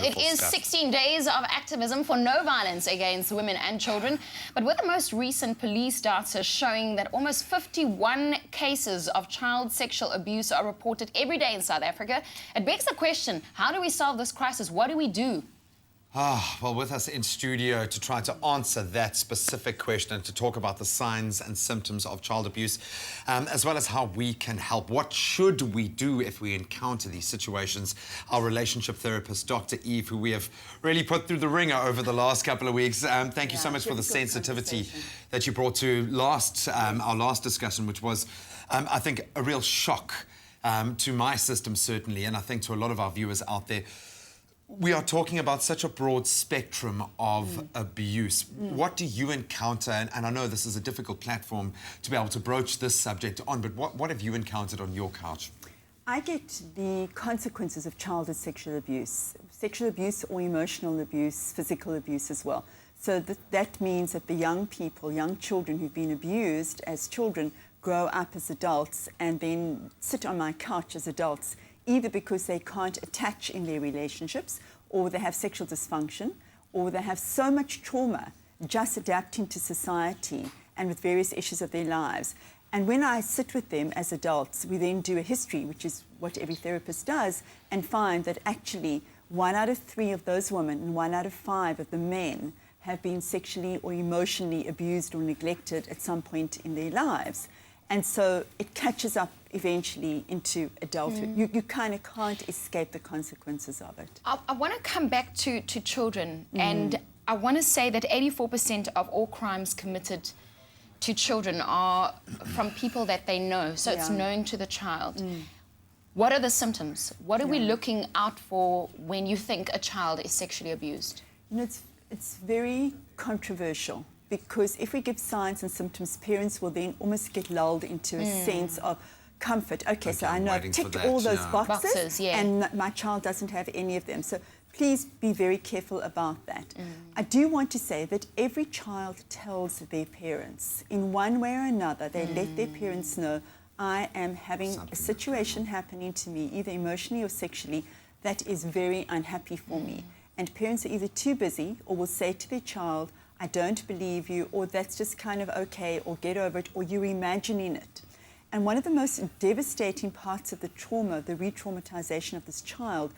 It is 16 days of activism for no violence against women and children. But with the most recent police data showing that almost 51 cases of child sexual abuse are reported every day in South Africa, it begs the question, how do we solve this crisis? What do we do? Well, with us in studio to try to answer that specific question and to talk about the signs and symptoms of child abuse, as well as how we can help. What should we do if we encounter these situations? Our relationship therapist, Dr. Eve, who we have really put through the ringer over the last couple of weeks. Thank you so much for the sensitivity that you brought to our last discussion, which was, I think, a real shock to my system, certainly, and I think to a lot of our viewers out there. We are talking about such a broad spectrum of abuse. What do you encounter? And I know this is a difficult platform to be able to broach this subject on, but what have you encountered on your couch? I get the consequences of childhood sexual abuse or emotional abuse, physical abuse as well. So that means that the young children who've been abused as children grow up as adults and then sit on my couch as adults, either because they can't attach in their relationships, or they have sexual dysfunction, or they have so much trauma just adapting to society and with various issues of their lives. And when I sit with them as adults, we then do a history, which is what every therapist does, and find that actually 1 out of 3 of those women and 1 out of 5 of the men have been sexually or emotionally abused or neglected at some point in their lives. And so it catches up eventually into adulthood. You kind of can't escape the consequences of it. I want to come back to children, and I want to say that 84% of all crimes committed to children are from people that they know, so it's known to the child. What are the symptoms? What are we looking out for when you think a child is sexually abused? You know, it's very controversial, because if we give signs and symptoms, parents will then almost get lulled into a sense of comfort. Okay, so I know I've ticked all those boxes and my child doesn't have any of them. So please be very careful about that. I do want to say that every child tells their parents in one way or another. They let their parents know, I am having a situation happening to me, either emotionally or sexually, that is very unhappy for me. And parents are either too busy or will say to their child, I don't believe you, or that's just kind of okay, or get over it, or you're imagining it. And one of the most devastating parts of the trauma, the re-traumatization of this child,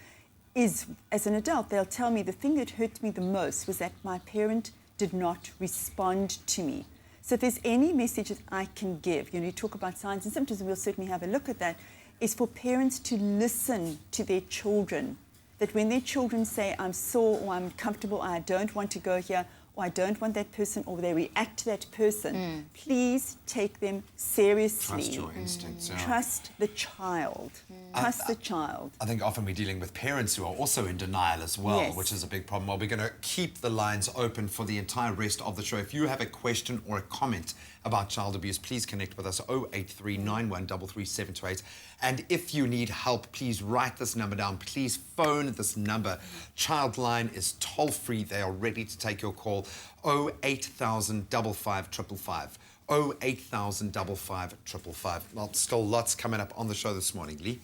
is, as an adult, they'll tell me the thing that hurt me the most was that my parent did not respond to me. So if there's any message that I can give, you talk about signs and symptoms, and we'll certainly have a look at that, is for parents to listen to their children. That when their children say, I'm sore, or I'm comfortable, I don't want to go here, or I don't want that person, or they react to that person, please take them seriously. Trust your instincts. Trust the child. Trust the child. I think often we're dealing with parents who are also in denial as well, which is a big problem. Well, we're going to keep the lines open for the entire rest of the show. If you have a question or a comment about child abuse, please connect with us, 083 9133 728. And if you need help, please write this number down. Please phone this number. Childline is toll-free. They are ready to take your call, 08000 555 555. 08000 555 555. Well, still lots coming up on the show this morning. Lee?